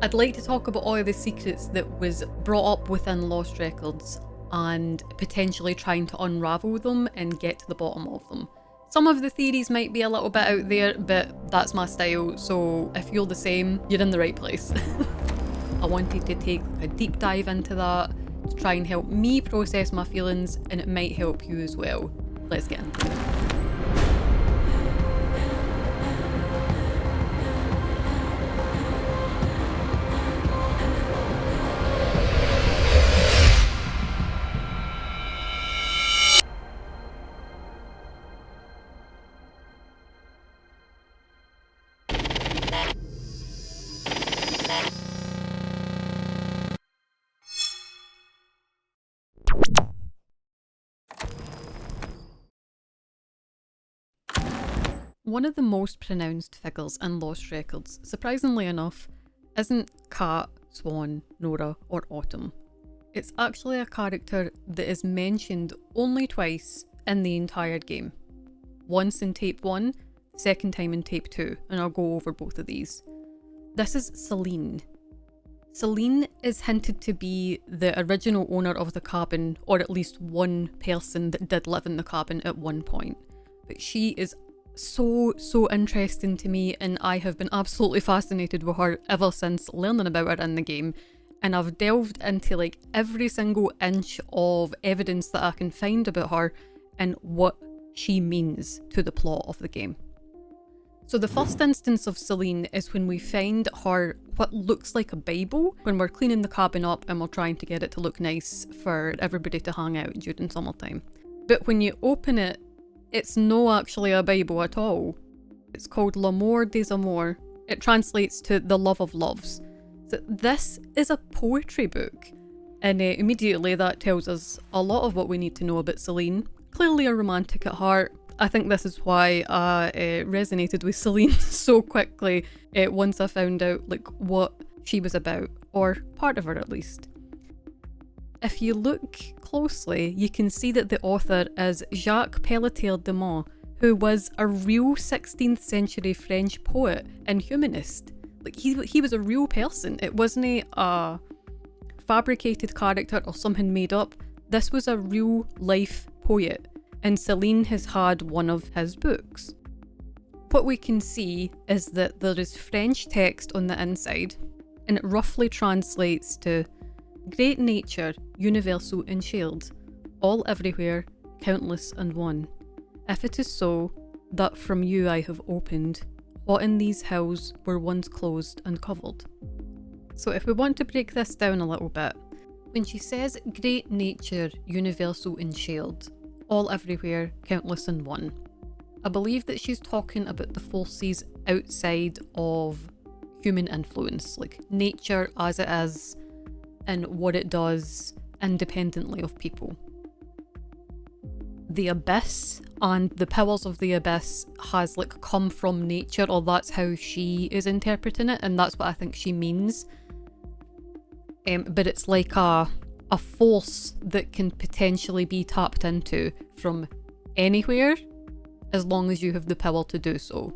I'd like to talk about all of the secrets that was brought up within Lost Records and potentially trying to unravel them and get to the bottom of them. Some of the theories might be a little bit out there, but that's my style, so if you're the same, you're in the right place. I wanted to take a deep dive into that to try and help me process my feelings, and it might help you as well. Let's get into it. One of the most pronounced figures in Lost Records, surprisingly enough, isn't Kat, Swann, Nora or Autumn. It's actually a character that is mentioned only twice in the entire game. Once in tape 1, second time in tape 2, and I'll go over both of these. This is Celine. Celine is hinted to be the original owner of the cabin, or at least one person that did live in the cabin at one point. But she is so interesting to me, and I have been absolutely fascinated with her ever since learning about her in the game, and I've delved into like every single inch of evidence that I can find about her and what she means to the plot of the game. So the first instance of Celine is when we find her what looks like a Bible when we're cleaning the cabin up and we're trying to get it to look nice for everybody to hang out during summertime. But when you open it, it's no actually a Bible at all. It's called L'amour des amours. It translates to the love of loves. So this is a poetry book. And immediately that tells us a lot of what we need to know about Celine. Clearly a romantic at heart. I think this is why I resonated with Celine so quickly once I found out like what she was about, or part of her at least. If you look closely, you can see that the author is Jacques Pelletier de Monts, who was a real 16th century French poet and humanist. Like he was a real person. It wasn't a fabricated character or something made up. This was a real life poet, and Celine has had one of his books. What we can see is that there is French text on the inside, and it roughly translates to great nature, universal and shared, all everywhere, countless and one. If it is so, that from you I have opened, what in these hills were once closed and covered. So if we want to break this down a little bit, when she says great nature, universal and shared, all everywhere, countless and one, I believe that she's talking about the forces outside of human influence, like nature as it is, and what it does independently of people. The abyss and the powers of the abyss has like come from nature, or that's how she is interpreting it, and that's what I think she means. But it's like a force that can potentially be tapped into from anywhere as long as you have the power to do so.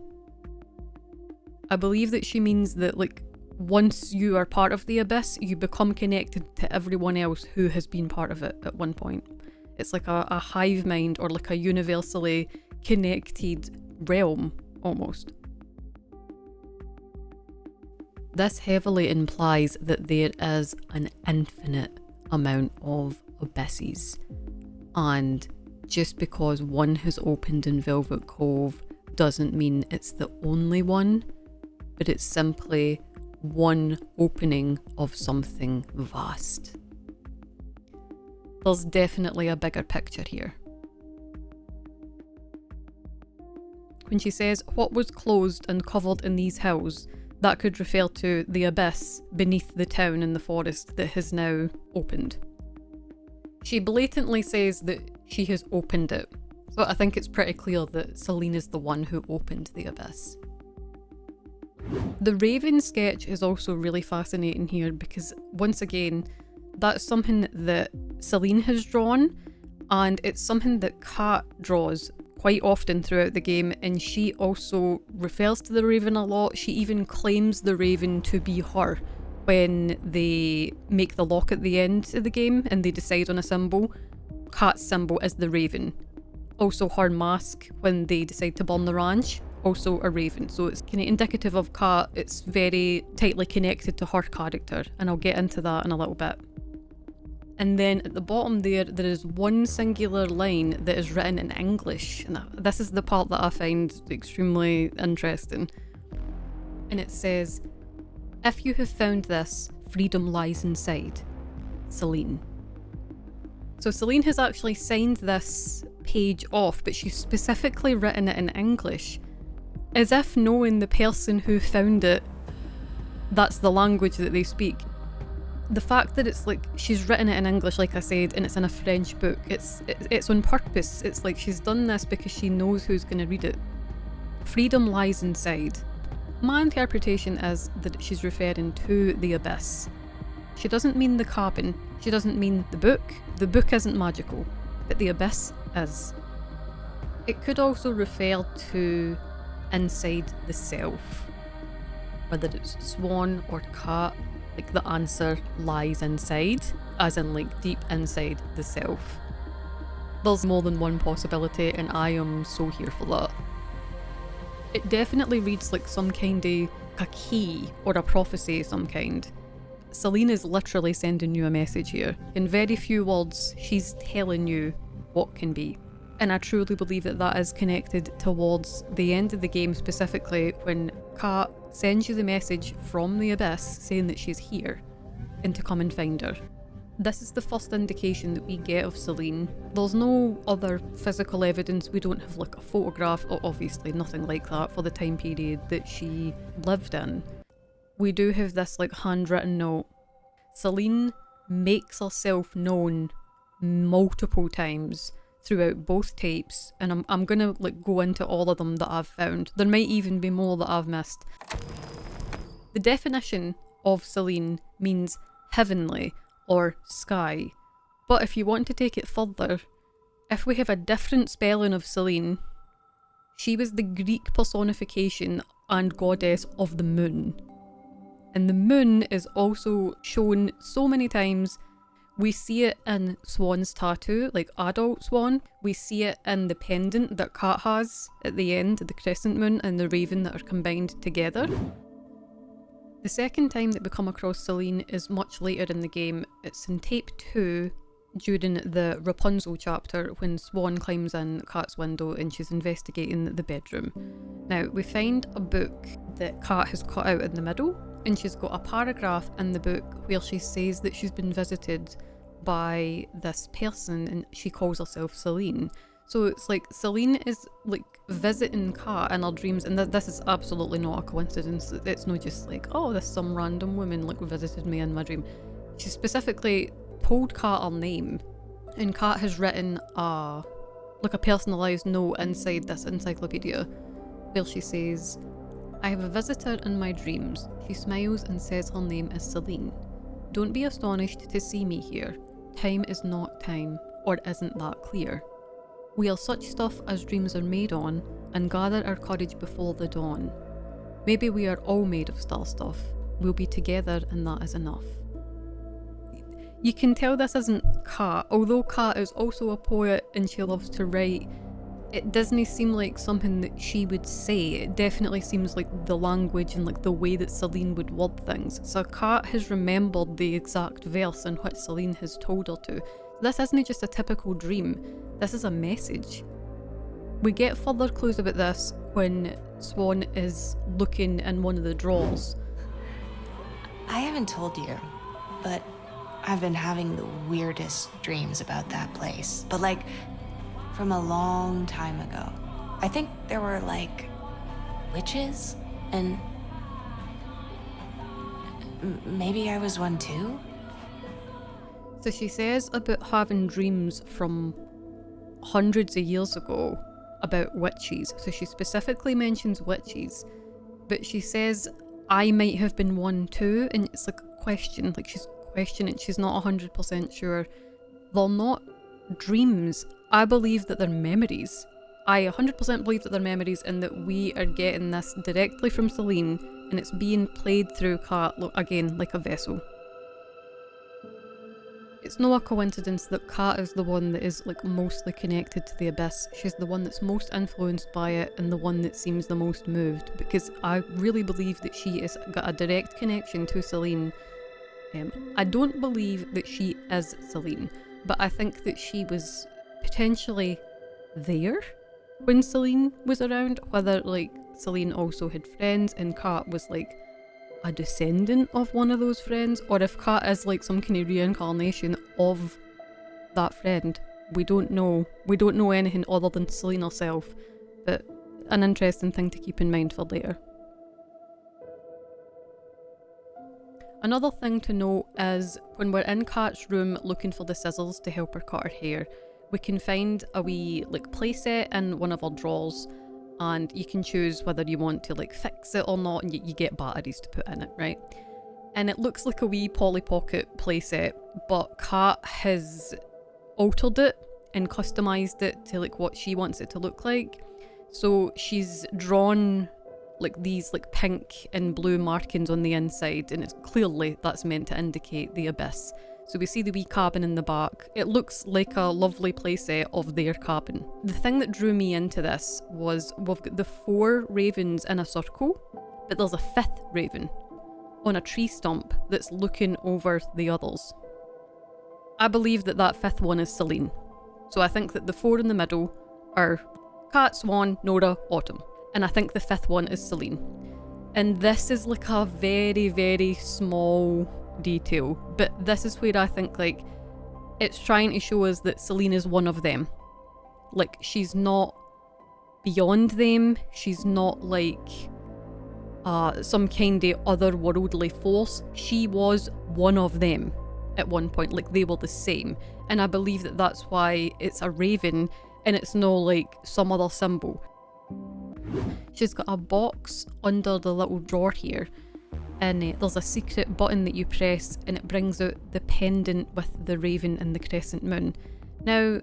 I believe that she means that like once you are part of the abyss, you become connected to everyone else who has been part of it at one point. It's like a hive mind, or like a universally connected realm, almost. This heavily implies that there is an infinite amount of abysses. And just because one has opened in Velvet Cove doesn't mean it's the only one, but it's simply one opening of something vast. There's definitely a bigger picture here. When she says, what was closed and covered in these hills, that could refer to the abyss beneath the town in the forest that has now opened. She blatantly says that she has opened it, so I think it's pretty clear that Celine is the one who opened the abyss. The Raven sketch is also really fascinating here because, once again, that's something that Celine has drawn, and it's something that Kat draws quite often throughout the game, and she also refers to the Raven a lot. She even claims the Raven to be her when they make the lock at the end of the game and they decide on a symbol, Kat's symbol is the raven. Also her mask when they decide to burn the ranch, also a raven. So it's kind of indicative of Kat. It's very tightly connected to her character, and I'll get into that in a little bit. And then at the bottom there is one singular line that is written in English. And this is the part that I find extremely interesting. And it says, "If you have found this, freedom lies inside. Celine." So Celine has actually signed this page off, but she's specifically written it in English, as if knowing the person who found it, that's the language that they speak. The fact that it's like she's written it in English, like I said, and it's in a French book, it's on purpose. It's like she's done this because she knows who's going to read it. Freedom lies inside. My interpretation is that she's referring to the Abyss. She doesn't mean the cabin, she doesn't mean the book. The book isn't magical, but the Abyss is. It could also refer to inside the self, whether it's Swann or Kat. Like the answer lies inside, as in like deep inside the self. There's more than one possibility, and I am so here for that. It definitely reads like some kind of a key or a prophecy of some kind. Celine is literally sending you a message here. In very few words, she's telling you what can be. And I truly believe that that is connected towards the end of the game, specifically when Kat sends you the message from the Abyss saying that she's here and to come and find her. This is the first indication that we get of Celine. There's no other physical evidence. We don't have like a photograph, or obviously nothing like that for the time period that she lived in. We do have this like handwritten note. Celine makes herself known multiple times throughout both tapes, and I'm gonna like go into all of them that I've found. There might even be more that I've missed. The definition of Celine means heavenly or sky, but if you want to take it further, if we have a different spelling of Celine, she was the Greek personification and goddess of the moon. And the moon is also shown so many times. We see it in Swann's tattoo, like adult Swann. We see it in the pendant that Kat has at the end, the crescent moon and the raven that are combined together. The second time that we come across Celine is much later in the game. It's in tape 2 during the Rapunzel chapter when Swann climbs in Kat's window and she's investigating the bedroom. Now, we find a book that Kat has cut out in the middle, and she's got a paragraph in the book where she says that she's been visited by this person and she calls herself Celine. So it's like Celine is like visiting Kat in her dreams, and this is absolutely not a coincidence. It's not just like, oh, this some random woman like visited me in my dream. She specifically told Kat her name, and Kat has written a personalised note inside this encyclopedia where she says, "I have a visitor in my dreams. She smiles and says her name is Celine. Don't be astonished to see me here. Time is not time, or isn't that clear? We are such stuff as dreams are made on, and gather our courage before the dawn. Maybe we are all made of star stuff. We'll be together and that is enough." You can tell this isn't Kat. Although Kat is also a poet and she loves to write, it doesn't seem like something that she would say. It definitely seems like the language and like the way that Celine would word things. So Kat has remembered the exact verse in which Celine has told her to. This isn't just a typical dream, this is a message. We get further clues about this when Swann is looking in one of the drawers. I haven't told you, but I've been having the weirdest dreams about that place. But like, from a long time ago. I think there were like witches, and maybe I was one too? So she says about having dreams from hundreds of years ago about witches. So she specifically mentions witches, but she says I might have been one too, and it's like a question, like she's questioning, she's not 100% sure. They're not dreams. I believe that they're memories. I 100% believe that they're memories, and that we are getting this directly from Celine and it's being played through Kat, again, like a vessel. It's no a coincidence that Kat is the one that is like mostly connected to the Abyss. She's the one that's most influenced by it and the one that seems the most moved, because I really believe that she has got a direct connection to Celine. I don't believe that she is Celine, but I think that she was potentially there when Celine was around, whether like Celine also had friends and Kat was like a descendant of one of those friends, or if Kat is like some kind of reincarnation of that friend. We don't know. We don't know anything other than Celine herself, but an interesting thing to keep in mind for later. Another thing to note is when we're in Kat's room looking for the scissors to help her cut her hair, we can find a wee like playset in one of her drawers, and you can choose whether you want to like fix it or not, and you get batteries to put in it, right? And it looks like a wee Polly Pocket playset, but Kat has altered it and customized it to like what she wants it to look like. So she's drawn like these like pink and blue markings on the inside, and it's clearly that's meant to indicate the Abyss. So we see the wee cabin in the back. It looks like a lovely playset of their cabin. The thing that drew me into this was we've got the 4 ravens in a circle, but there's a 5th raven on a tree stump that's looking over the others. I believe that that 5th one is Celine. So I think that the 4 in the middle are Kat, Swann, Nora, Autumn. And I think the 5th one is Celine. And this is like a very, very small detail, but this is where I think like it's trying to show us that Celine is one of them. Like she's not beyond them, she's not like some kind of otherworldly force. She was one of them at one point, like they were the same. And I believe that that's why it's a raven and it's no like some other symbol. She's got a box under the little drawer here, and there's a secret button that you press and it brings out the pendant with the raven and the crescent moon. Now,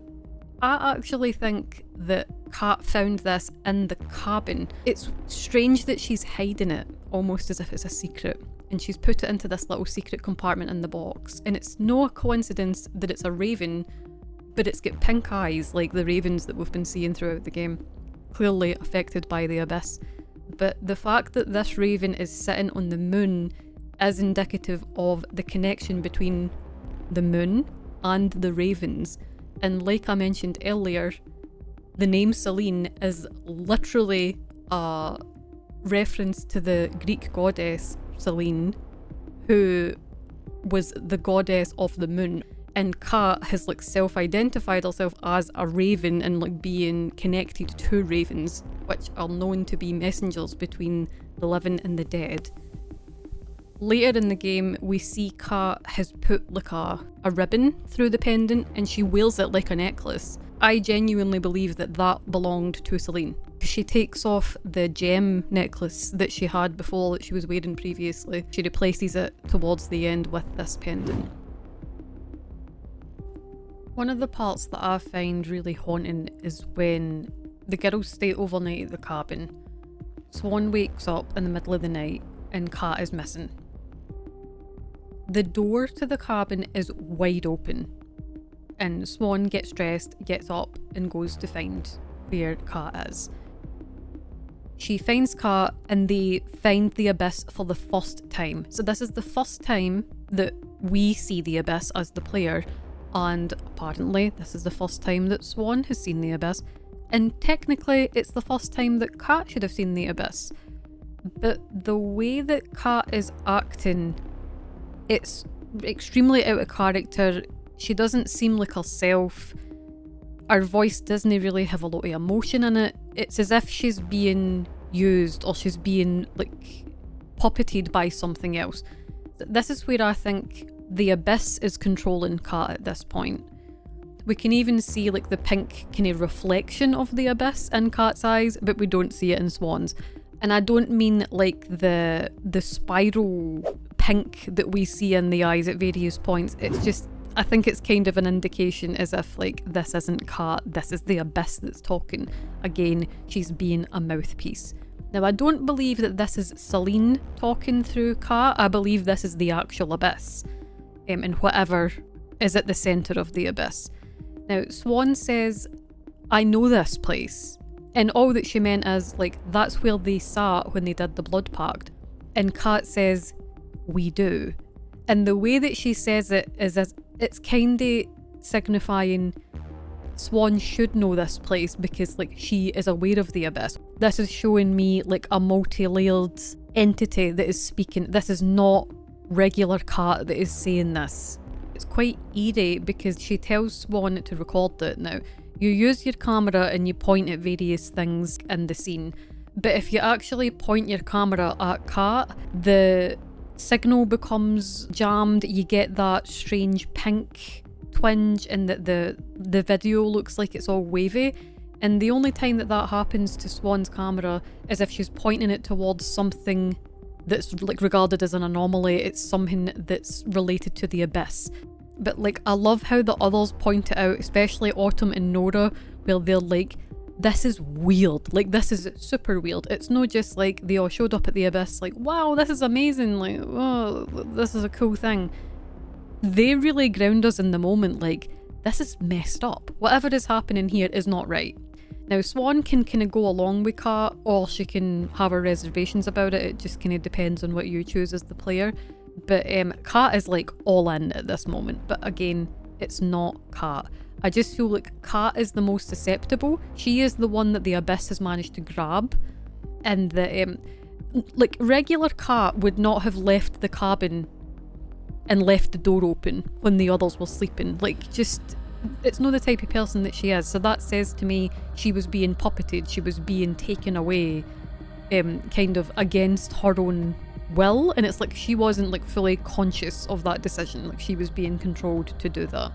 I actually think that Kat found this in the cabin. It's strange that she's hiding it, almost as if it's a secret, and she's put it into this little secret compartment in the box. And it's no coincidence that it's a raven, but it's got pink eyes like the ravens that we've been seeing throughout the game. Clearly affected by the Abyss. But the fact that this raven is sitting on the moon is indicative of the connection between the moon and the ravens. And like I mentioned earlier, the name Celine is literally a reference to the Greek goddess Selene, who was the goddess of the moon. And Kat has like self-identified herself as a raven and like being connected to ravens, which are known to be messengers between the living and the dead. Later in the game, we see Kat has put like a ribbon through the pendant and she wears it like a necklace. I genuinely believe that that belonged to Celine. She takes off the gem necklace that she had before that she was wearing previously. She replaces it towards the end with this pendant. One of the parts that I find really haunting is when the girls stay overnight at the cabin. Swann wakes up in the middle of the night and Kat is missing. The door to the cabin is wide open and Swann gets dressed, gets up and goes to find where Kat is. She finds Kat and they find the Abyss for the first time. So this is the first time that we see the Abyss as the player. And apparently this is the first time that Swann has seen the Abyss, and technically it's the first time that Kat should have seen the Abyss. But the way that Kat is acting, it's extremely out of character. She doesn't seem like herself. Her voice doesn't really have a lot of emotion in it. It's as if she's being used or she's being like puppeted by something else. This is where I think the Abyss is controlling Kat at this point. We can even see like the pink kind of reflection of the Abyss in Kat's eyes, but we don't see it in Swann's. And I don't mean like the spiral pink that we see in the eyes at various points. It's just, I think it's kind of an indication as if like this isn't Kat, this is the Abyss that's talking. Again, she's being a mouthpiece. Now, I don't believe that this is Celine talking through Kat. I believe this is the actual Abyss, and whatever is at the centre of the Abyss. Now, Swann says, I know this place. And all that she meant is, like, that's where they sat when they did the blood pact. And Kat says, we do. And the way that she says it is as it's kinda signifying Swann should know this place because, like, she is aware of the Abyss. This is showing me, like, a multi-layered entity that is speaking. This is not regular Kat that is saying this. It's quite eerie because she tells Swann to record it. Now, you use your camera and you point at various things in the scene, but if you actually point your camera at Kat, the signal becomes jammed. You get that strange pink twinge and that the video looks like it's all wavy. And the only time that happens to Swann's camera is if she's pointing it towards something that's like regarded as an anomaly. It's something that's related to the Abyss. But like, I love how the others point it out, especially Autumn and Nora, where they're like, this is weird. Like, this is super weird. It's not just like they all showed up at the Abyss like, wow, this is amazing. Like, oh, this is a cool thing. They really ground us in the moment. Like, this is messed up. Whatever is happening here is not right. Now, Swann can kind of go along with Kat, or she can have her reservations about it. It just kind of depends on what you choose as the player. But Kat is like all in at this moment. But again, it's not Kat. I just feel like Kat is the most susceptible. She is the one that the Abyss has managed to grab. And the like, regular Kat would not have left the cabin and left the door open when the others were sleeping. Like, just, it's not the type of person that she is. So that says to me she was being puppeted. She was being taken away kind of against her own will, and it's like she wasn't like fully conscious of that decision. Like, she was being controlled to do that.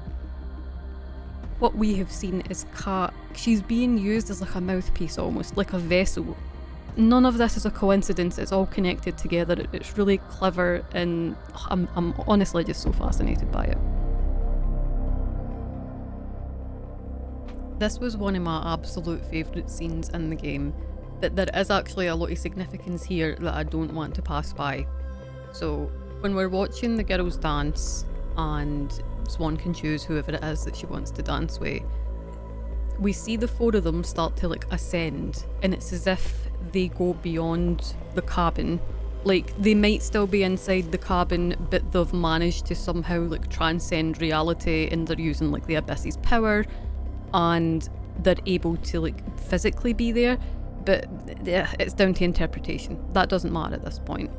What we have seen is Kat, she's being used as like a mouthpiece, almost like a vessel. None of this is a coincidence. It's all connected together. It's really clever, and I'm honestly just so fascinated by it. This was one of my absolute favourite scenes in the game. But there is actually a lot of significance here that I don't want to pass by. So when we're watching the girls dance and Swann can choose whoever it is that she wants to dance with, we see the four of them start to like ascend, and it's as if they go beyond the cabin. Like, they might still be inside the cabin, but they've managed to somehow like transcend reality, and they're using like the Abyss's power, and they're able to like physically be there. But yeah, it's down to interpretation. That doesn't matter at this point.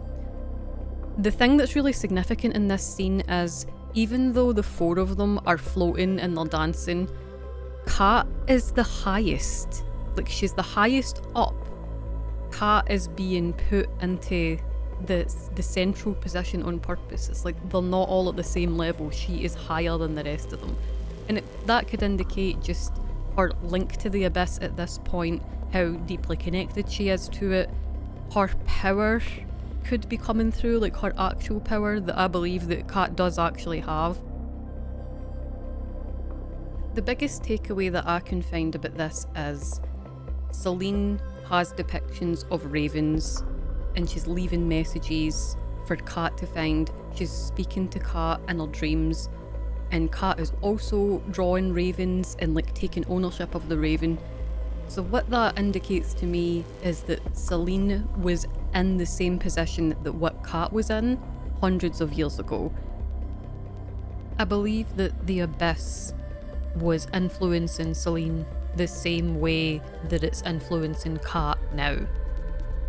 The thing that's really significant in this scene is, even though the four of them are floating and they're dancing, Kat is the highest. Like, she's the highest up. Kat is being put into the central position on purpose. It's like they're not all at the same level. She is higher than the rest of them. And that could indicate just her link to the Abyss at this point, how deeply connected she is to it. Her power could be coming through, like her actual power that I believe that Kat does actually have. The biggest takeaway that I can find about this is Celine has depictions of ravens, and she's leaving messages for Kat to find. She's speaking to Kat in her dreams, and Kat is also drawing ravens and like taking ownership of the raven. So what that indicates to me is that Celine was in the same position that what Kat was in hundreds of years ago. I believe that the Abyss was influencing Celine the same way that it's influencing Kat now.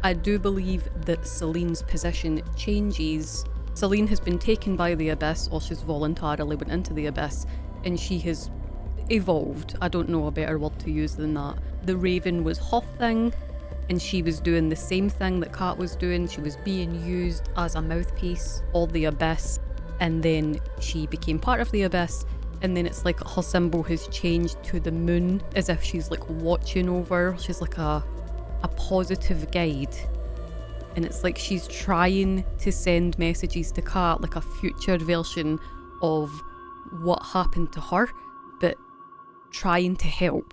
I do believe that Celine's position changes. Celine has been taken by the Abyss, or she's voluntarily went into the Abyss, and she has evolved. I don't know a better word to use than that. The raven was her thing, and she was doing the same thing that Kat was doing. She was being used as a mouthpiece for the Abyss, and then she became part of the Abyss, and then it's like her symbol has changed to the moon, as if she's like watching over. She's like a positive guide, and it's like she's trying to send messages to Kat, like a future version of what happened to her, but trying to help.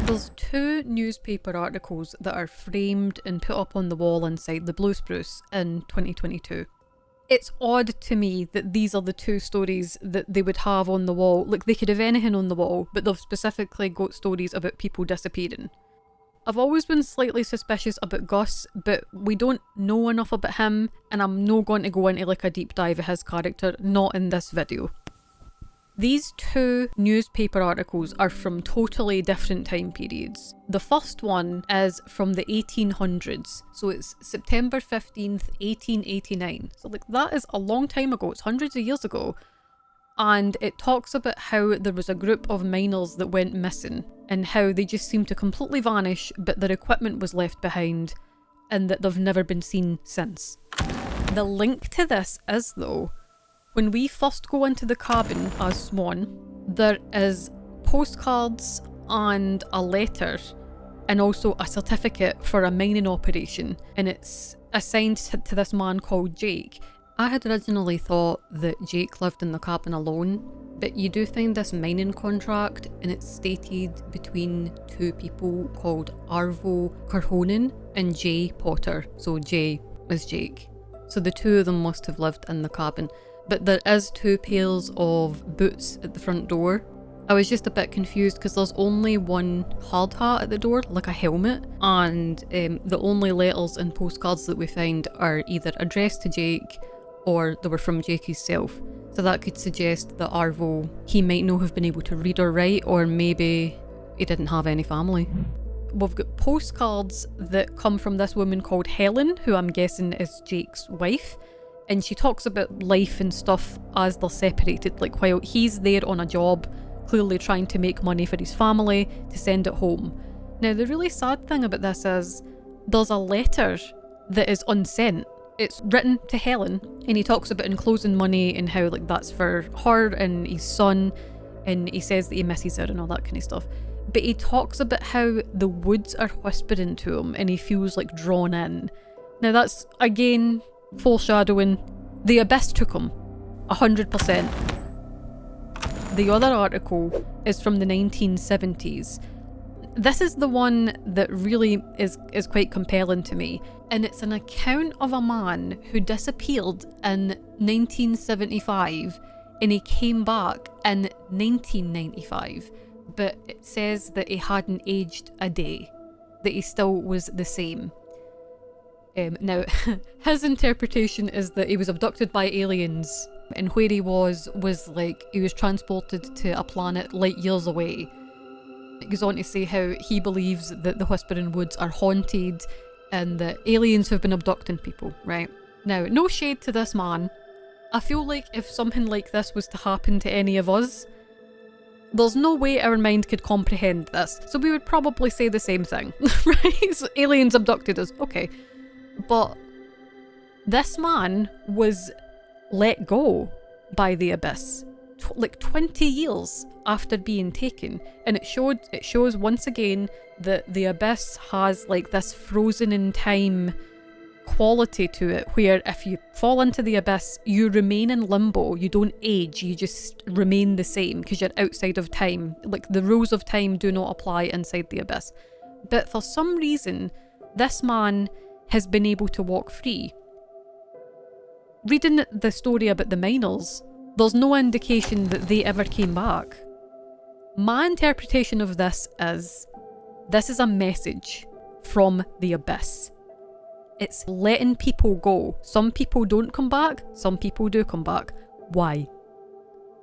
There's 2 newspaper articles that are framed and put up on the wall inside the Blue Spruce in 2022. It's odd to me that these are the 2 stories that they would have on the wall. Like, they could have anything on the wall, but they've specifically got stories about people disappearing. I've always been slightly suspicious about Gus, but we don't know enough about him, and I'm not going to go into like a deep dive of his character, not in this video. These 2 newspaper articles are from totally different time periods. The first one is from the 1800s, so it's September 15th, 1889. So like, that is a long time ago, it's hundreds of years ago. And it talks about how there was a group of miners that went missing, and how they just seemed to completely vanish, but their equipment was left behind, and that they've never been seen since. The link to this is, though, when we first go into the cabin as Swann, there is postcards and a letter, and also a certificate for a mining operation, and it's assigned to this man called Jake. I had originally thought that Jake lived in the cabin alone, but you do find this mining contract, and it's stated between 2 people called Arvo Korhonen and Jay Potter, so Jay is Jake. So the 2 of them must have lived in the cabin. But there is 2 pairs of boots at the front door. I was just a bit confused because there's only one hard hat at the door, like a helmet, and the only letters and postcards that we find are either addressed to Jake or they were from Jake himself. So that could suggest that Arvo, he might not have been able to read or write, or maybe he didn't have any family. We've got postcards that come from this woman called Helen, who I'm guessing is Jake's wife. And she talks about life and stuff as they're separated, like while he's there on a job, clearly trying to make money for his family to send it home. Now, the really sad thing about this is there's a letter that is unsent. It's written to Helen, and he talks about enclosing money and how like that's for her and his son, and he says that he misses her and all that kind of stuff. But he talks about how the woods are whispering to him and he feels like drawn in. Now that's, again, foreshadowing. The Abyss took him, 100%. The other article is from the 1970s. This is the one that really is quite compelling to me, and it's an account of a man who disappeared in 1975 and he came back in 1995, but it says that he hadn't aged a day, that he still was the same. Now, his interpretation is that he was abducted by aliens, and where he was like he was transported to a planet light years away. It goes on to say how he believes that the Whispering Woods are haunted and that aliens have been abducting people, right? Now, no shade to this man. I feel like if something like this was to happen to any of us, there's no way our mind could comprehend this. So we would probably say the same thing, right? So aliens abducted us, okay. But this man was let go by the Abyss like 20 years after being taken, and it shows once again that the Abyss has like this frozen in time quality to it, where if you fall into the Abyss, you remain in limbo, you don't age, you just remain the same because you're outside of time. Like, the rules of time do not apply inside the Abyss. But for some reason, this man has been able to walk free. Reading the story about the miners, there's no indication that they ever came back. My interpretation of this is a message from the Abyss. It's letting people go. Some people don't come back, some people do come back. Why?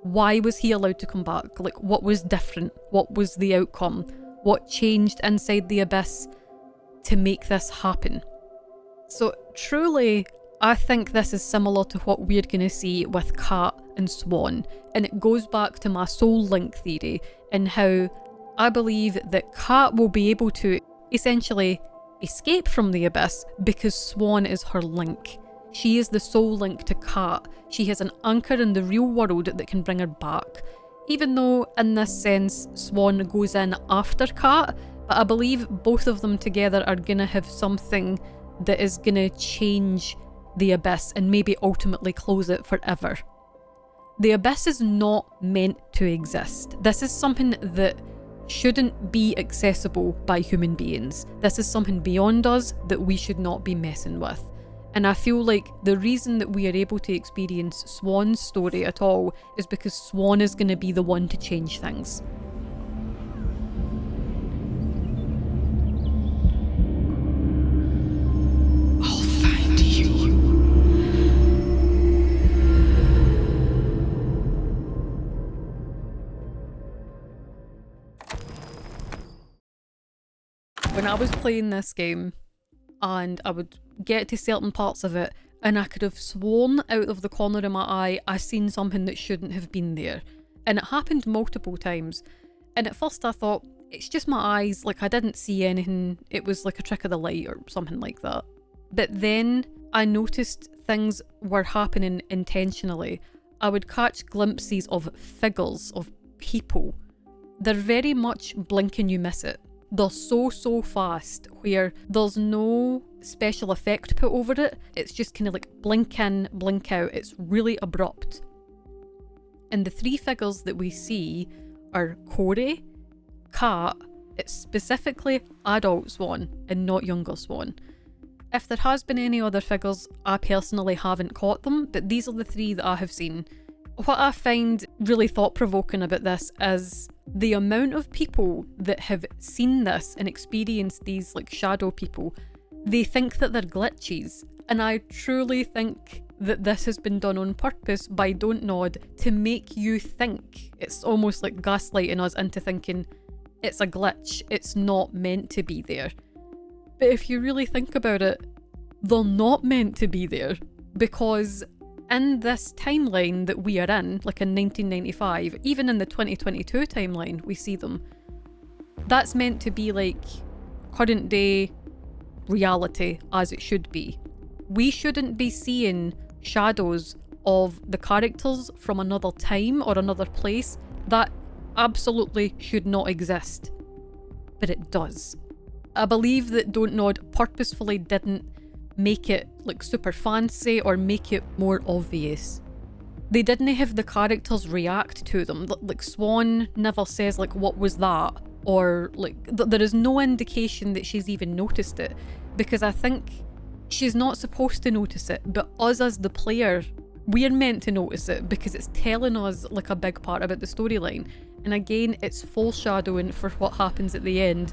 Why was he allowed to come back? Like, what was different? What was the outcome? What changed inside the Abyss to make this happen? So truly, I think this is similar to what we're going to see with Kat and Swann, and it goes back to my soul link theory and how I believe that Kat will be able to essentially escape from the Abyss because Swann is her link. She is the soul link to Kat. She has an anchor in the real world that can bring her back. Even though in this sense Swann goes in after Kat, but I believe both of them together are going to have something that is going to change the Abyss and maybe ultimately close it forever. The Abyss is not meant to exist. This is something that shouldn't be accessible by human beings. This is something beyond us that we should not be messing with. And I feel like the reason that we are able to experience Swann's story at all is because Swann is going to be the one to change things. I'll find you. When I was playing this game and I would get to certain parts of it and I could have sworn out of the corner of my eye I seen something that shouldn't have been there. And it happened multiple times. And at first I thought, it's just my eyes, like I didn't see anything, it was like a trick of the light or something like that. But then I noticed things were happening intentionally. I would catch glimpses of figures, of people. They're very much blink and you miss it. They're so fast where there's no special effect put over it. It's just kind of like blink in, blink out. It's really abrupt. And the three figures that we see are Corey, Kat, it's specifically adult Swann and not younger Swann. If there has been any other figures, I personally haven't caught them, but these are the three that I have seen. What I find really thought-provoking about this is the amount of people that have seen this and experienced these like shadow people, they think that they're glitches. And I truly think that this has been done on purpose by DONTNOD to make you think. It's almost like gaslighting us into thinking it's a glitch, it's not meant to be there. But if you really think about it, they're not meant to be there, because in this timeline that we are in, like in 1995, even in the 2022 timeline, we see them. That's meant to be like current day reality as it should be. We shouldn't be seeing shadows of the characters from another time or another place. That absolutely should not exist. But it does. I believe that DONTNOD purposefully didn't make it like super fancy or make it more obvious. They didn't have the characters react to them. Like Swann never says like, what was that? Or like there is no indication that she's even noticed it, because I think she's not supposed to notice it, but us as the player, we're meant to notice it because it's telling us like a big part about the storyline. And again, it's foreshadowing for what happens at the end.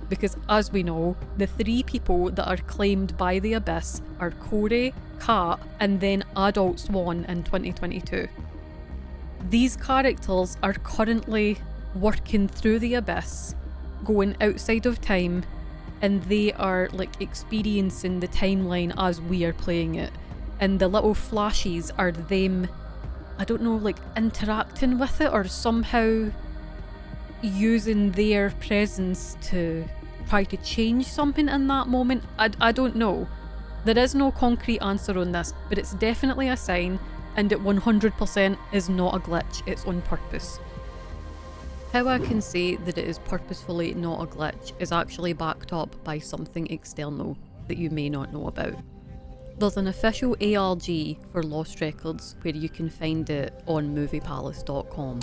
Because as we know, the three people that are claimed by the Abyss are Corey, Kat, and then adult Swann in 2022. These characters are currently working through the Abyss, going outside of time, and they are like experiencing the timeline as we are playing it. And the little flashes are them, I don't know, like interacting with it or somehow using their presence to try to change something in that moment. I don't know. There is no concrete answer on this, but it's definitely a sign, and it 100% is not a glitch, it's on purpose. How I can say that it is purposefully not a glitch is actually backed up by something external that you may not know about. There's an official ARG for Lost Records where you can find it on moviepalace.com.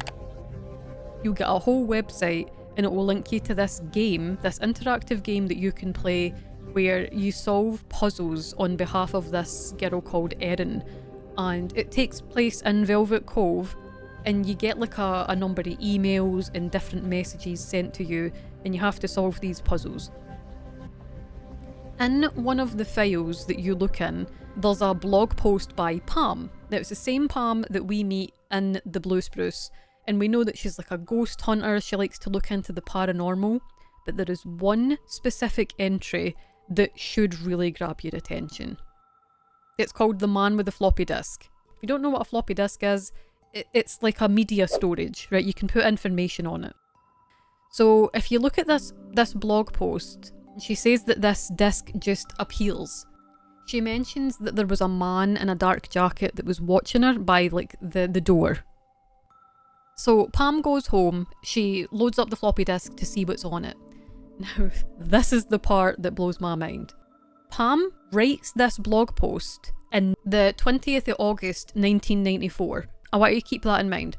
You'll get a whole website and it will link you to this game, this interactive game that you can play where you solve puzzles on behalf of this girl called Erin. And it takes place in Velvet Cove, and you get like a number of emails and different messages sent to you, and you have to solve these puzzles. In one of the files that you look in, there's a blog post by Pam. Now it's the same Pam that we meet in the Blue Spruce, and we know that she's like a ghost hunter, she likes to look into the paranormal, but there is one specific entry that should really grab your attention. It's called The Man with the Floppy Disk. If you don't know what a floppy disk is, it's like a media storage, right? You can put information on it. So if you look at this blog post, she says that this disk just appears. She mentions that there was a man in a dark jacket that was watching her by like the door. So Pam goes home, she loads up the floppy disk to see what's on it. Now, this is the part that blows my mind. Pam writes this blog post in the 20th of August 1994. I want you to keep that in mind.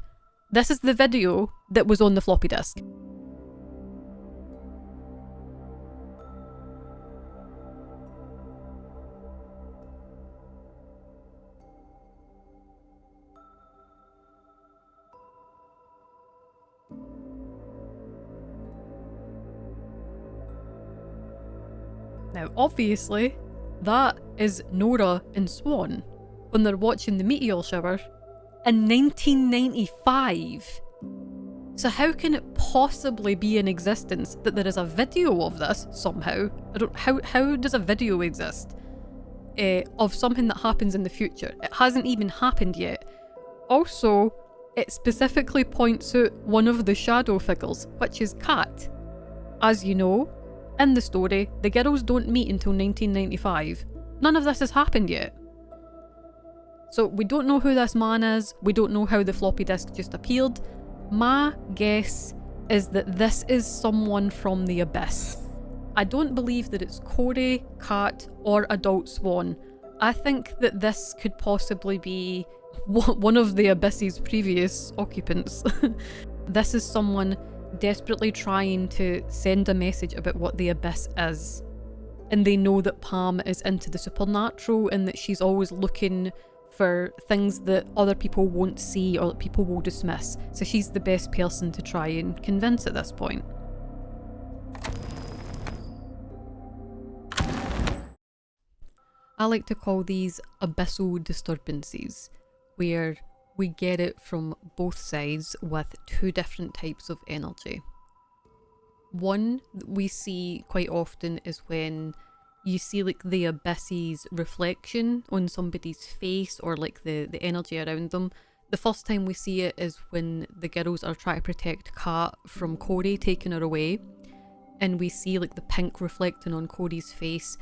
This is the video that was on the floppy disk. Now, obviously, that is Nora and Swann when they're watching the meteor shower in 1995. So how can it possibly be in existence that there is a video of this somehow? How does a video exist of something that happens in the future? It hasn't even happened yet. Also, it specifically points out one of the shadow figures, which is Kat. As you know, in the story, the girls don't meet until 1995. None of this has happened yet. So we don't know who this man is, we don't know how the floppy disk just appeared. My guess is that this is someone from the Abyss. I don't believe that it's Corey, Kat, or adult Swann. I think that this could possibly be one of the Abyss's previous occupants. This is someone desperately trying to send a message about what the Abyss is. And they know that Pam is into the supernatural and that she's always looking for things that other people won't see or that people will dismiss. So she's the best person to try and convince at this point. I like to call these abyssal disturbances, where we get it from both sides with two different types of energy. One that we see quite often is when you see like the abyss's reflection on somebody's face or like the energy around them. The first time we see it is when the girls are trying to protect Kat from Corey taking her away, and we see like the pink reflecting on Corey's face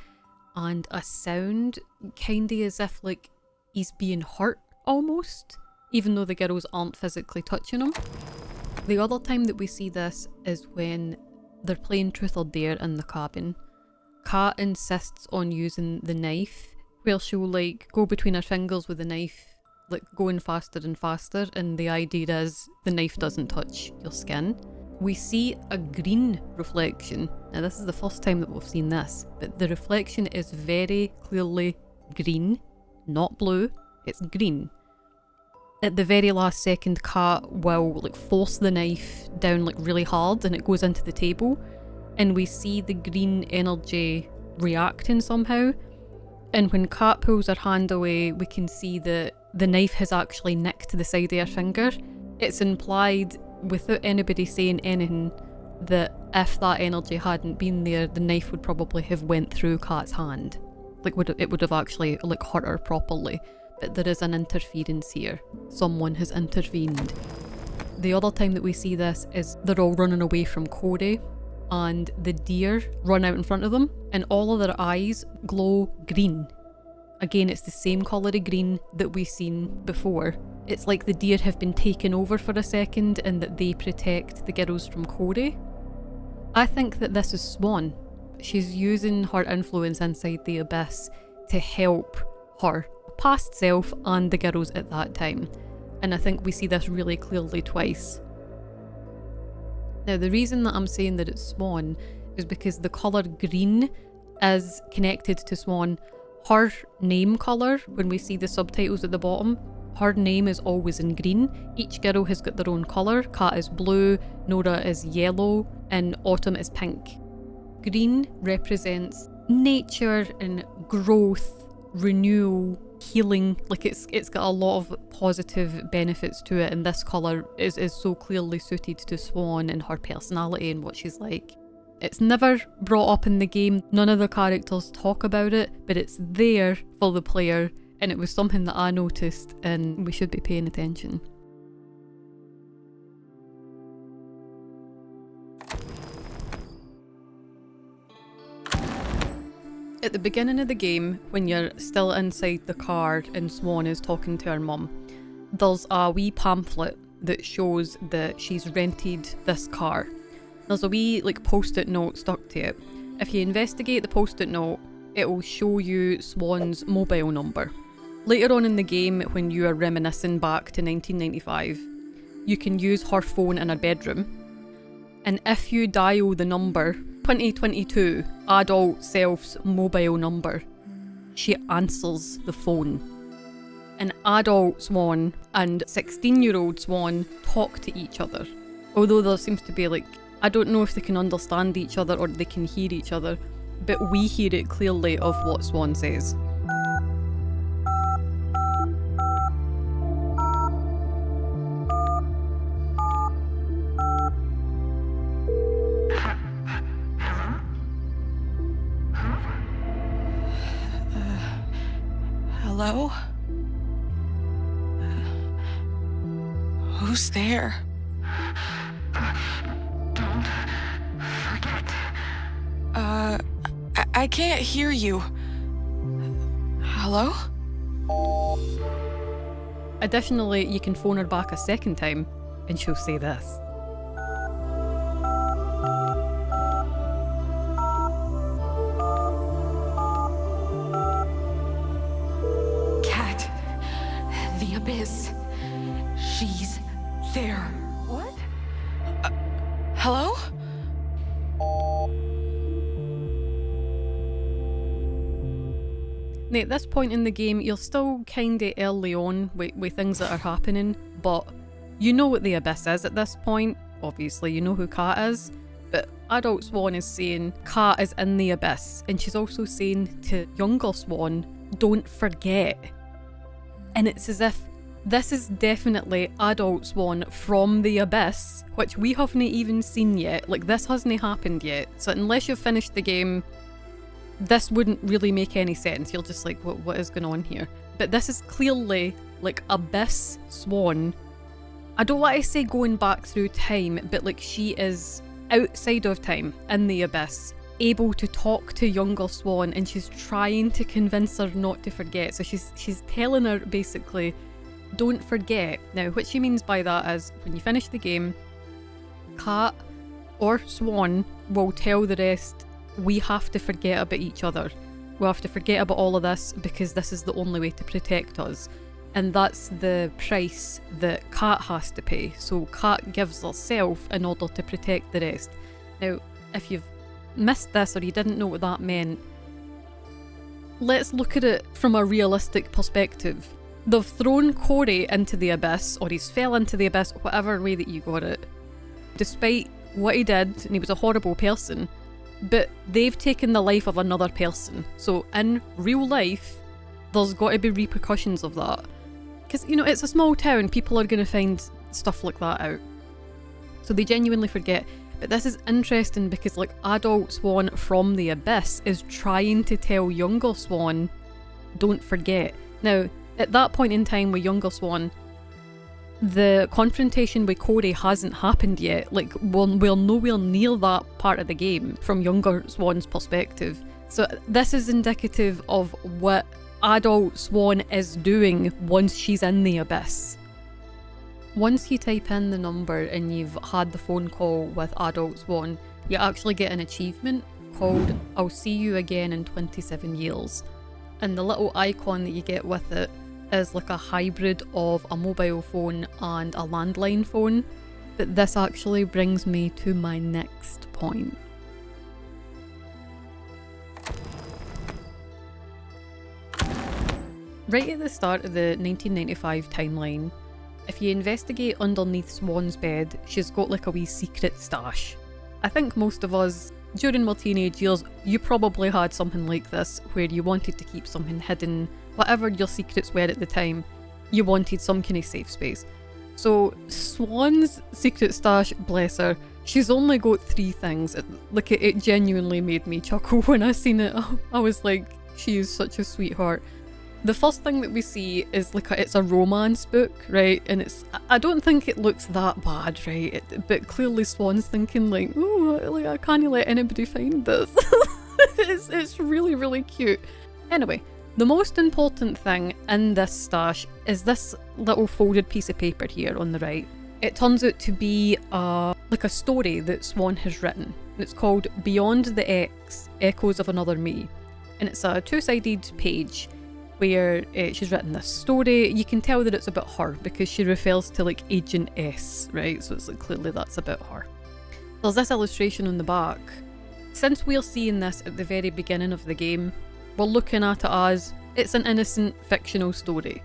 and a sound kinda as if like he's being hurt almost, even though the girls aren't physically touching him. The other time that we see this is when they're playing truth or dare in the cabin. Kat insists on using the knife, where she'll like go between her fingers with the knife, like going faster and faster, and the idea is the knife doesn't touch your skin. We see a green reflection. Now this is the first time that we've seen this, but the reflection is very clearly green, not blue, it's green. At the very last second, Kat will like force the knife down like really hard and it goes into the table, and we see the green energy reacting somehow. And when Kat pulls her hand away, we can see that the knife has actually nicked the side of her finger. It's implied, without anybody saying anything, that if that energy hadn't been there, the knife would probably have went through Kat's hand. Like it would have actually like hurt her properly. But there is an interference here. Someone has intervened. The other time that we see this is they're all running away from Corey, and the deer run out in front of them and all of their eyes glow green. Again, it's the same colour of green that we've seen before. It's like the deer have been taken over for a second and that they protect the girls from Corey. I think that this is Swann. She's using her influence inside the Abyss to help her past self and the girls at that time. And I think we see this really clearly twice. Now, the reason that I'm saying that it's Swann is because the colour green is connected to Swann. Her name colour, when we see the subtitles at the bottom, her name is always in green. Each girl has got their own colour. Kat is blue, Nora is yellow, and Autumn is pink. Green represents nature and growth, renewal, healing. Like it's got a lot of positive benefits to it, and this colour is so clearly suited to Swann and her personality and what she's like. It's never brought up in the game, none of the characters talk about it, but it's there for the player, and it was something that I noticed and we should be paying attention. At the beginning of the game, when you're still inside the car and Swann is talking to her mum, there's a wee pamphlet that shows that she's rented this car. There's a wee like post-it note stuck to it. If you investigate the post-it note, it will show you Swann's mobile number. Later on in the game, when you are reminiscing back to 1995, you can use her phone in her bedroom. And if you dial the number 2022 adult self's mobile number, she answers the phone. And adult Swann and 16-year-old Swann talk to each other. Although there seems to be like, I don't know if they can understand each other or they can hear each other, but we hear it clearly of what Swann says. Hello? Who's there? Don't forget. I can't hear you. Hello? Additionally, you can phone her back a second time and she'll say this. Cat. The Abyss. She's there. What? Hello? Now, at this point in the game, you're still kinda early on with things that are happening, but you know what the Abyss is at this point. Obviously, you know who Kat is, but adult Swann is saying Kat is in the Abyss, and she's also saying to younger Swann, don't forget. And it's as if this is definitely adult Swann from the Abyss, which we haven't even seen yet. Like, this hasn't happened yet, so unless you've finished the game, this wouldn't really make any sense. You're just like, what is going on here? But this is clearly like Abyss Swann. I don't want to say going back through time, but like she is outside of time in the Abyss, able to talk to younger Swann, and she's trying to convince her not to forget. So she's telling her basically, don't forget. Now, what she means by that is when you finish the game, Kat or Swann will tell the rest, we have to forget about each other. We have to forget about all of this because this is the only way to protect us. And that's the price that Kat has to pay. So Kat gives herself in order to protect the rest. Now, if you've missed this or you didn't know what that meant, let's look at it from a realistic perspective. They've thrown Corey into the Abyss, or he's fell into the Abyss, whatever way that you got it. Despite what he did, and he was a horrible person, but they've taken the life of another person. So in real life, there's got to be repercussions of that. Because, you know, it's a small town, people are going to find stuff like that out. So they genuinely forget. But this is interesting because, like, adult Swann from the Abyss is trying to tell younger Swann, don't forget. Now, at that point in time with younger Swann, the confrontation with Corey hasn't happened yet. Like, we're nowhere near that part of the game from younger Swann's perspective. So this is indicative of what adult Swann is doing once she's in the Abyss. Once you type in the number and you've had the phone call with adult Swann, you actually get an achievement called I'll see you again in 27 years. And the little icon that you get with it is like a hybrid of a mobile phone and a landline phone. But this actually brings me to my next point. Right at the start of the 1995 timeline, if you investigate underneath Swann's bed, she's got like a wee secret stash. I think most of us, during my teenage years, you probably had something like this, where you wanted to keep something hidden. Whatever your secrets were at the time, you wanted some kind of safe space. So Swann's secret stash, bless her, she's only got 3 things. It genuinely made me chuckle when I seen it. I was like, she is such a sweetheart. The first thing that we see is it's a romance book, right? And I don't think it looks that bad, right? But clearly Swann's thinking like, oh, like I can't let anybody find this. It's really, really cute. Anyway, the most important thing in this stash is this little folded piece of paper here on the right. It turns out to be a story that Swann has written. It's called Beyond the X, Echoes of Another Me. And it's a 2-sided page where she's written this story. You can tell that it's about her because she refers to like Agent S, right? So it's like clearly that's about her. There's this illustration on the back. Since we're seeing this at the very beginning of the game, we're looking at it as it's an innocent fictional story.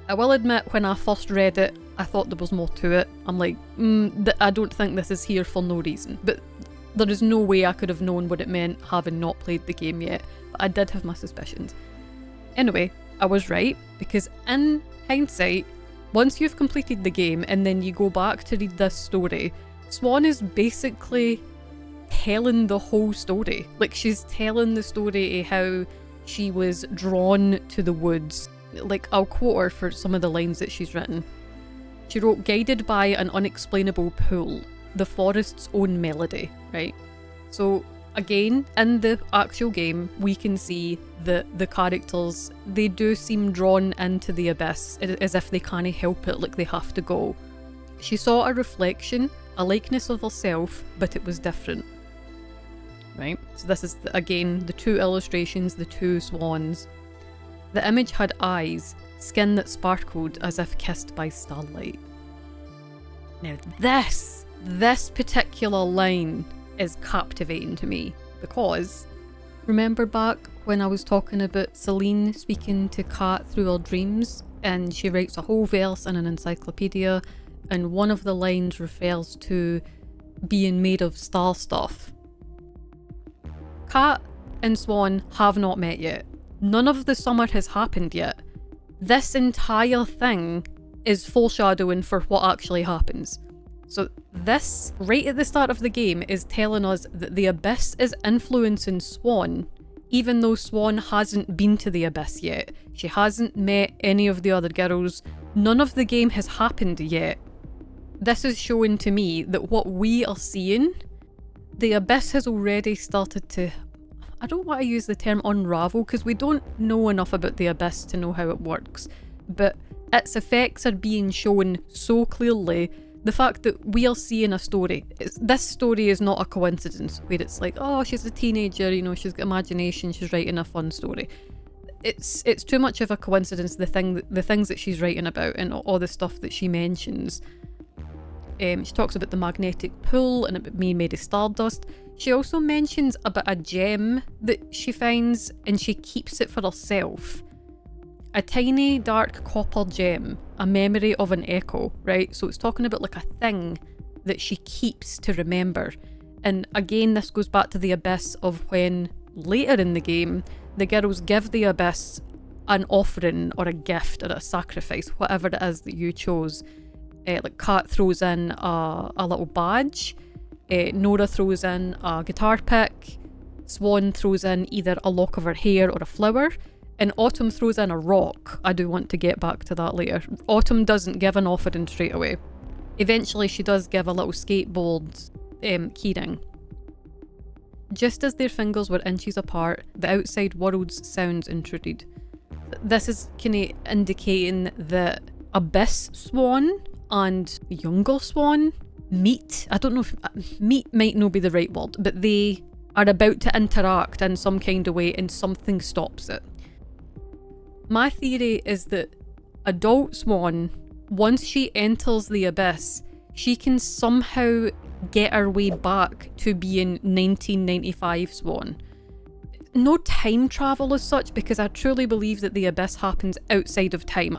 I will admit, when I first read it, I thought there was more to it. I'm like, I don't think this is here for no reason. But There is no way I could have known what it meant having not played the game yet, but I did have my suspicions. Anyway, I was right, because in hindsight, once you've completed the game and then you go back to read this story, Swann is basically telling the whole story. Like, she's telling the story of how she was drawn to the woods. Like, I'll quote her for some of the lines that she's written. She wrote, "Guided by an unexplainable pull, the forest's own melody," right? So again, in the actual game, we can see that the characters, they do seem drawn into the abyss as if they can't help it, like they have to go. She saw a reflection, a likeness of herself, but it was different. Right? So this is, again, the two illustrations, the two swans. The image had eyes, skin that sparkled as if kissed by starlight. Now this particular line is captivating to me, because remember back when I was talking about Celine speaking to Kat through her dreams, and she writes a whole verse in an encyclopedia, and one of the lines refers to being made of star stuff. Kat and Swann have not met yet. None of the summer has happened yet. This entire thing is foreshadowing for what actually happens. So this, right at the start of the game, is telling us that the Abyss is influencing Swann, even though Swann hasn't been to the Abyss yet. She hasn't met any of the other girls. None of the game has happened yet. This is showing to me that what we are seeing, the Abyss has already started to... I don't want to use the term unravel, because we don't know enough about the Abyss to know how it works, but its effects are being shown so clearly. The fact that we are seeing a story, this story is not a coincidence, where it's like, oh, she's a teenager, you know, she's got imagination, she's writing a fun story. It's too much of a coincidence, the things that she's writing about and all the stuff that she mentions. She talks about the magnetic pull and about being made of stardust. She also mentions about a gem that she finds and she keeps it for herself. A tiny dark copper gem, a memory of an echo, right? So it's talking about like a thing that she keeps to remember. And again, this goes back to the Abyss of when later in the game, the girls give the Abyss an offering or a gift or a sacrifice, whatever it is that you chose. Like Kat throws in a little badge, Nora throws in a guitar pick, Swann throws in either a lock of her hair or a flower, and Autumn throws in a rock. I do want to get back to that later. Autumn doesn't give an offering straight away. Eventually she does give a little skateboard keyring. Just as their fingers were inches apart, the outside world's sounds intruded. This is kind of indicating that Abyss Swann and younger Swann meet. I don't know if meet might not be the right word, but they are about to interact in some kind of way and something stops it. My theory is that adult Swann, once she enters the Abyss, she can somehow get her way back to being 1995 Swann. No time travel as such, because I truly believe that the Abyss happens outside of time.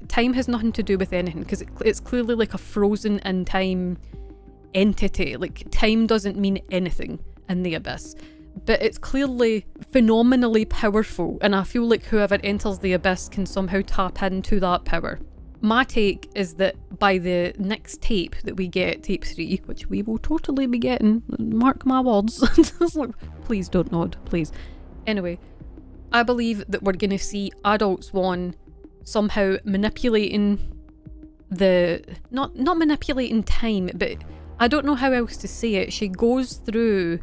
Time has nothing to do with anything, because it's clearly like a frozen in time entity. Like, time doesn't mean anything in the Abyss, but it's clearly phenomenally powerful, and I feel like whoever enters the Abyss can somehow tap into that power. My take is that by the next tape that we get, tape 3, which we will totally be getting, mark my words. Please don't nod, please. Anyway, I believe that we're going to see adult Swann somehow manipulating not manipulating time, but I don't know how else to say it. She goes through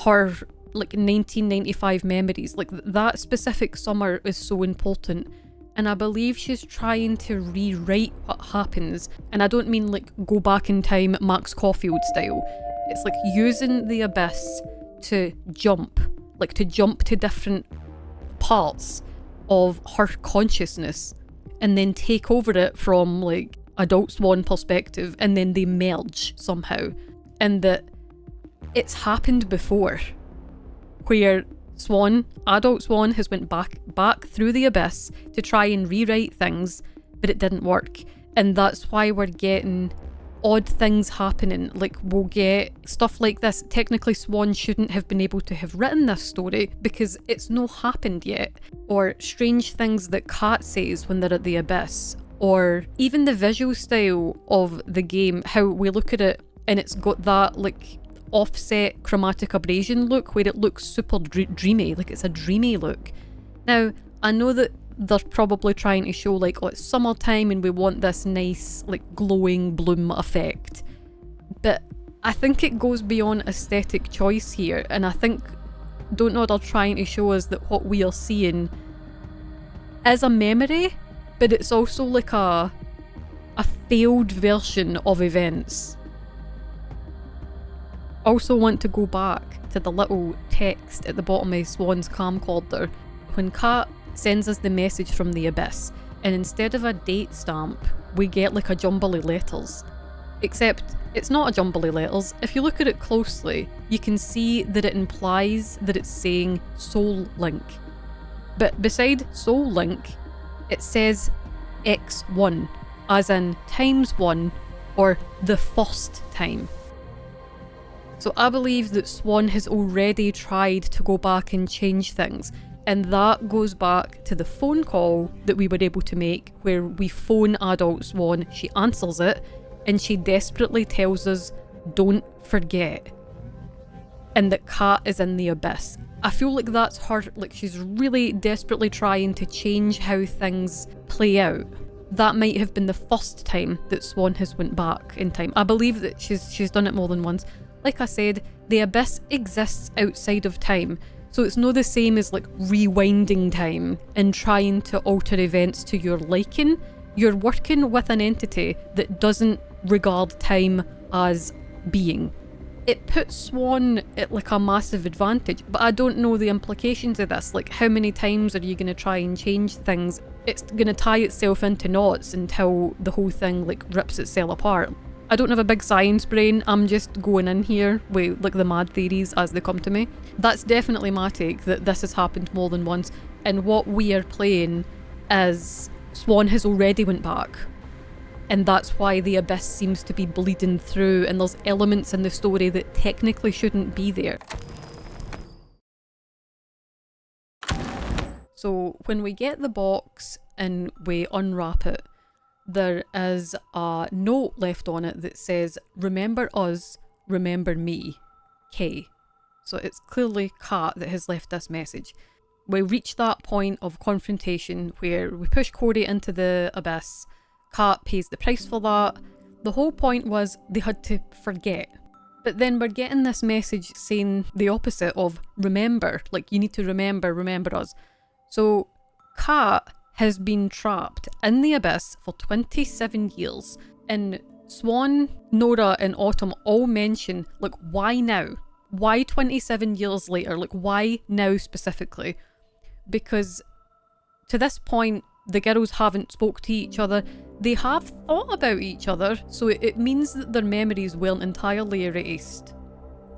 her like 1995 memories. Like, that specific summer is so important. And I believe she's trying to rewrite what happens. And I don't mean like go back in time Max Caulfield style. It's like using the Abyss to jump to different parts of her consciousness and then take over it from like adult Swann perspective, and then they merge somehow. And that it's happened before, where adult Swann has went back through the Abyss to try and rewrite things, but it didn't work. And that's why we're getting odd things happening. Like, we'll get stuff like this. Technically, Swann shouldn't have been able to have written this story because it's no happened yet. Or strange things that Kat says when they're at the Abyss. Or even the visual style of the game, how we look at it and it's got that like offset chromatic abrasion look where it looks super dreamy, like it's a dreamy look. Now, I know that they're probably trying to show like, oh, it's summertime and we want this nice like glowing bloom effect, but I think it goes beyond aesthetic choice here, and I think DONTNOD are trying to show us that what we are seeing is a memory, but it's also like a failed version of events. Also want to go back to the little text at the bottom of Swann's camcorder when Kat sends us the message from the Abyss, and instead of a date stamp we get like a jumble of letters. Except it's not a jumble of letters. If you look at it closely, you can see that it implies that it's saying Soul Link. But beside Soul Link, it says X1, as in times 1, or the first time. So I believe that Swann has already tried to go back and change things, and that goes back to the phone call that we were able to make where we phone adult Swann, she answers it, and she desperately tells us, don't forget, and that Kat is in the Abyss. I feel like that's her, like she's really desperately trying to change how things play out. That might have been the first time that Swann has went back in time. I believe that she's done it more than once. Like I said, the Abyss exists outside of time, so it's not the same as like rewinding time and trying to alter events to your liking. You're working with an entity that doesn't regard time as being. It puts Swann at like a massive advantage, but I don't know the implications of this. Like, how many times are you going to try and change things? It's going to tie itself into knots until the whole thing like rips itself apart. I don't have a big science brain, I'm just going in here with like the mad theories as they come to me. That's definitely my take, that this has happened more than once, and what we are playing is Swann has already went back, and that's why the Abyss seems to be bleeding through, and there's elements in the story that technically shouldn't be there. So when we get the box and we unwrap it, there is a note left on it that says, remember us, remember me, K. So it's clearly Kat that has left this message. We reach that point of confrontation where we push Corey into the Abyss. Kat pays the price for that. The whole point was they had to forget. But then we're getting this message saying the opposite of remember, like you need to remember us. So Kat has been trapped in the Abyss for 27 years, and Swann, Nora and Autumn all mention, like, why now? Why 27 years later? Like, why now specifically? Because to this point, the girls haven't spoke to each other. They have thought about each other, so it means that their memories weren't entirely erased.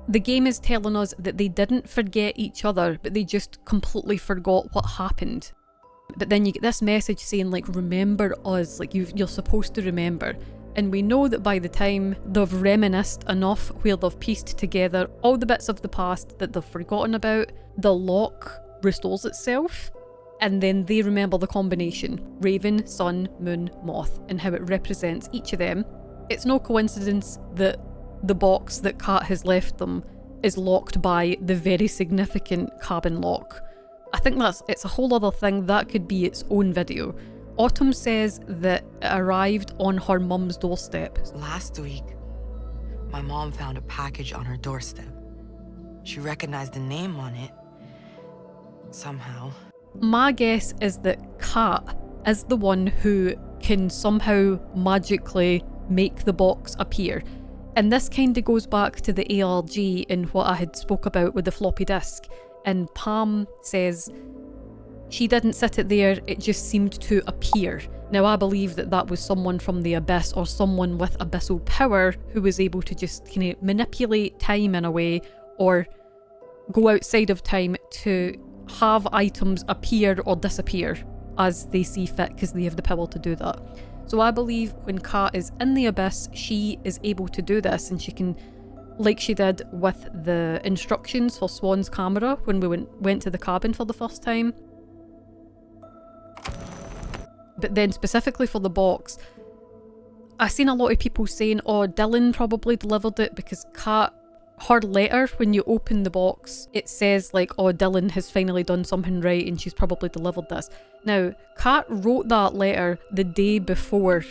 The game is telling us that they didn't forget each other, but they just completely forgot what happened. But then you get this message saying, like, remember us, like you're supposed to remember. And we know that by the time they've reminisced enough where they've pieced together all the bits of the past that they've forgotten about, the lock restores itself, and then they remember the combination, Raven, Sun, Moon, Moth, and how it represents each of them. It's no coincidence that the box that Kat has left them is locked by the very significant cabin lock. I think it's a whole other thing, that could be its own video. Autumn says that it arrived on her mum's doorstep. Last week, my mom found a package on her doorstep. She recognized the name on it, somehow. My guess is that Kat is the one who can somehow magically make the box appear. And this kind of goes back to the ARG and what I had spoke about with the floppy disk. And Pam says she didn't sit it there, it just seemed to appear. Now I believe that that was someone from the Abyss or someone with abyssal power who was able to just kind of manipulate time in a way, or go outside of time to have items appear or disappear as they see fit, because they have the power to do that. So I believe when Kat is in the Abyss, she is able to do this, and she can, like she did with the instructions for Swann's camera when we went to the cabin for the first time. But then specifically for the box, I've seen a lot of people saying, oh, Dylan probably delivered it because Kat, her letter, when you open the box, it says like, oh, Dylan has finally done something right and she's probably delivered this. Now, Kat wrote that letter the day before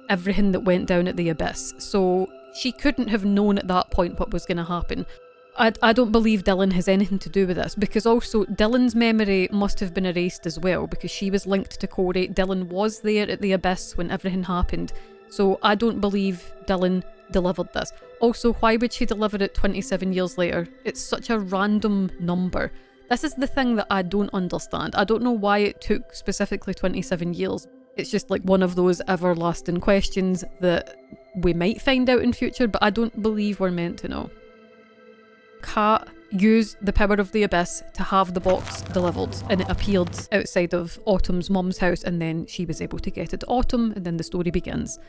everything that went down at the Abyss, so she couldn't have known at that point what was going to happen. I don't believe Dylan has anything to do with this, because also Dylan's memory must have been erased as well, because she was linked to Corey. Dylan was there at the Abyss when everything happened, so I don't believe Dylan delivered this. Also, why would she deliver it 27 years later? It's such a random number. This is the thing that I don't understand. I don't know why it took specifically 27 years. It's just like one of those everlasting questions that we might find out in future, but I don't believe we're meant to know. Kat used the power of the Abyss to have the box delivered, and it appeared outside of Autumn's mum's house, and then she was able to get it to Autumn, and then the story begins.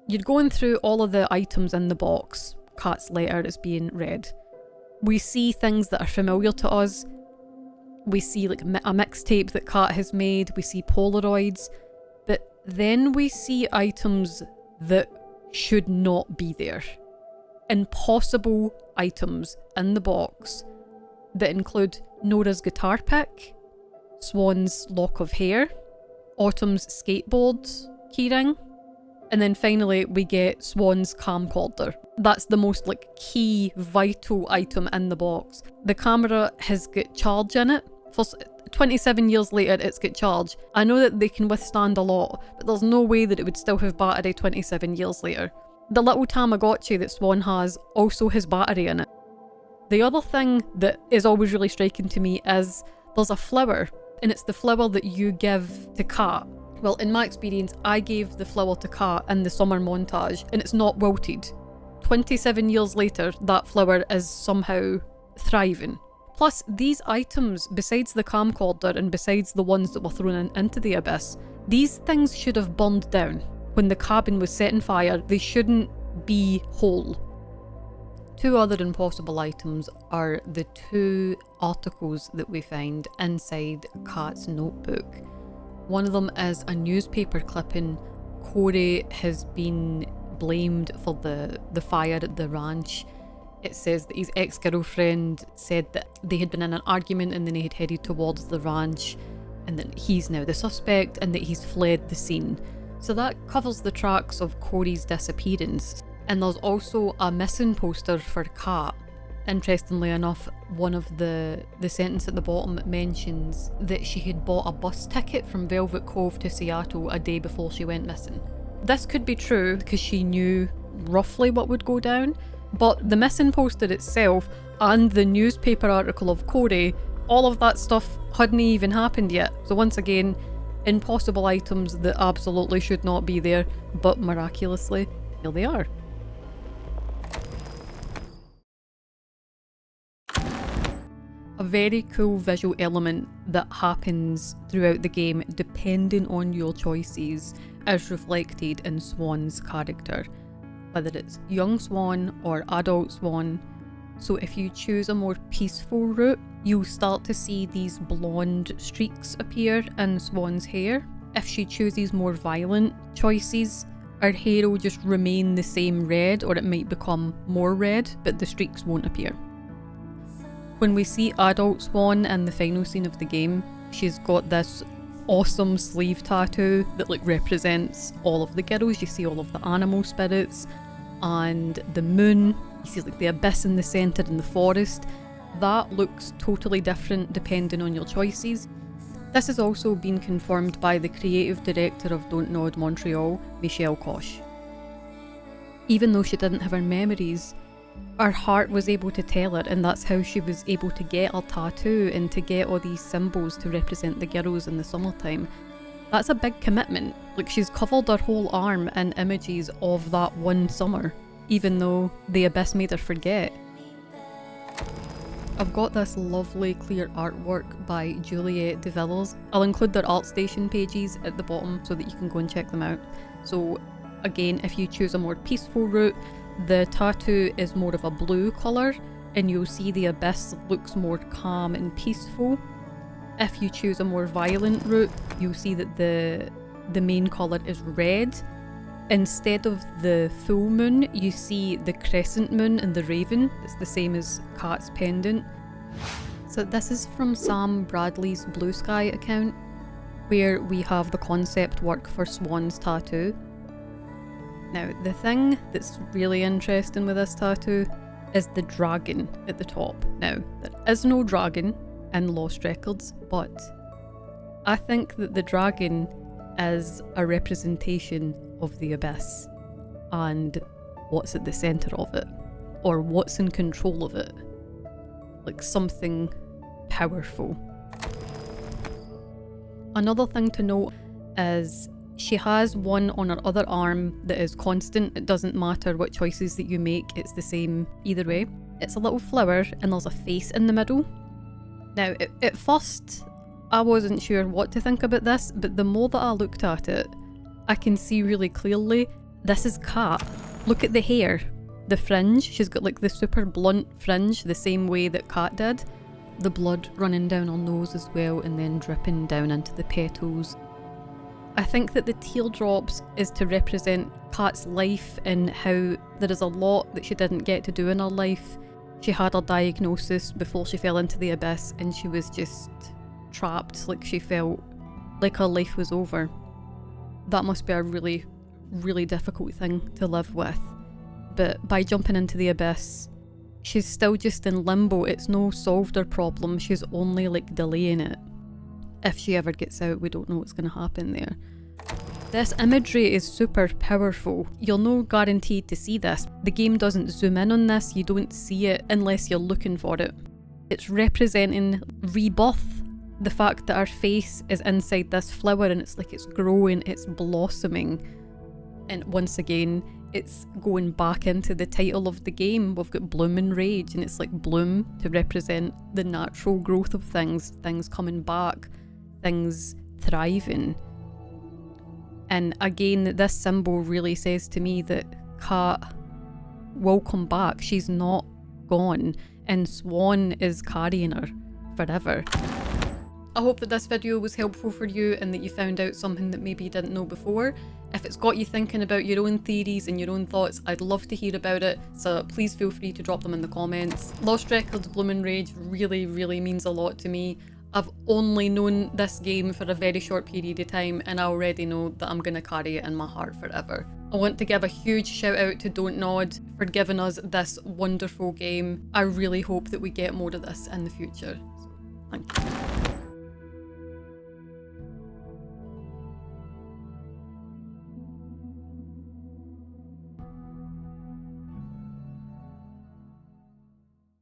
You're going through all of the items in the box. Kat's letter is being read. We see things that are familiar to us. We see like a mixtape that Kat has made. We see Polaroids. But then we see items that should not be there. Impossible items in the box that include Nora's guitar pick, Swann's lock of hair, Autumn's skateboard keyring, and then finally we get Swann's camcorder. That's the most like key vital item in the box. The camera has got charge in it. For 27 years later, it's got charge. I know that they can withstand a lot, but there's no way that it would still have battery 27 years later. The little Tamagotchi that Swann has also has battery in it. The other thing that is always really striking to me is there's a flower, and it's the flower that you give to Kat. Well, in my experience, I gave the flower to Kat in the summer montage, and it's not wilted. 27 years later, that flower is somehow thriving. Plus, these items, besides the camcorder and besides the ones that were thrown into the Abyss, these things should have burned down. When the cabin was set on fire, they shouldn't be whole. Two other impossible items are the two articles that we find inside Kat's notebook. One of them is a newspaper clipping. Corey has been blamed for the fire at the ranch. It says that his ex-girlfriend said that they had been in an argument and then he had headed towards the ranch, and that he's now the suspect and that he's fled the scene. So that covers the tracks of Corey's disappearance. And there's also a missing poster for Kat. Interestingly enough, one of the sentence at the bottom mentions that she had bought a bus ticket from Velvet Cove to Seattle a day before she went missing. This could be true because she knew roughly what would go down, but the missing poster itself and the newspaper article of Corey, all of that stuff hadn't even happened yet. So once again, impossible items that absolutely should not be there, but miraculously, here they are. A very cool visual element that happens throughout the game, depending on your choices, is reflected in Swann's character, whether it's young Swann or adult Swann. So if you choose a more peaceful route, you'll start to see these blonde streaks appear in Swann's hair. If she chooses more violent choices, her hair will just remain the same red, or it might become more red, but the streaks won't appear. When we see adult Swann in the final scene of the game, she's got this awesome sleeve tattoo that like represents all of the girls. You see all of the animal spirits and the moon. You see like the abyss in the centre and the forest. That looks totally different depending on your choices. This has also been confirmed by the creative director of DONTNOD Montreal, Michel Koch. Even though she didn't have her memories, her heart was able to tell her, and that's how she was able to get her tattoo and to get all these symbols to represent the girls in the summertime. That's a big commitment. Like, she's covered her whole arm in images of that one summer, even though the Abyss made her forget. I've got this lovely clear artwork by Juliette Devillers. I'll include their ArtStation pages at the bottom so that you can go and check them out. So again, if you choose a more peaceful route, the tattoo is more of a blue colour, and you'll see the abyss looks more calm and peaceful. If you choose a more violent route, you'll see that the main colour is red. Instead of the full moon, you see the crescent moon and the raven. It's the same as Kat's pendant. So this is from Sam Bradley's Blue Sky account, where we have the concept work for Swann's tattoo. Now, the thing that's really interesting with this tattoo is the dragon at the top. Now, there is no dragon in Lost Records, but I think that the dragon is a representation of the abyss and what's at the centre of it, or what's in control of it. Like something powerful. Another thing to note is she has one on her other arm that is constant. It doesn't matter what choices that you make, it's the same either way. It's a little flower and there's a face in the middle. Now, at first, I wasn't sure what to think about this, but the more that I looked at it, I can see really clearly this is Kat. Look at the hair, the fringe. She's got like the super blunt fringe, the same way that Kat did. The blood running down her nose as well, and then dripping down into the petals. I think that the teardrops is to represent Kat's life and how there is a lot that she didn't get to do in her life. She had her diagnosis before she fell into the abyss, and she was just trapped, like she felt like her life was over. That must be a really, really difficult thing to live with. But by jumping into the abyss, she's still just in limbo. It's no solved her problem, she's only like delaying it. If she ever gets out, we don't know what's going to happen there. This imagery is super powerful. You're no guaranteed to see this. The game doesn't zoom in on this, you don't see it unless you're looking for it. It's representing rebirth. The fact that our face is inside this flower and it's like it's growing, it's blossoming. And once again, it's going back into the title of the game. We've got Bloom and Rage, and it's like bloom to represent the natural growth of things coming back, things thriving. And again, this symbol really says to me that Kat will come back. She's not gone, and Swann is carrying her forever. I hope that this video was helpful for you and that you found out something that maybe you didn't know before. If it's got you thinking about your own theories and your own thoughts, I'd love to hear about it, so please feel free to drop them in the comments. Lost Records Bloom and Rage really, really means a lot to me. I've only known this game for a very short period of time, and I already know that I'm going to carry it in my heart forever. I want to give a huge shout out to DONTNOD for giving us this wonderful game. I really hope that we get more of this in the future. So, thank you.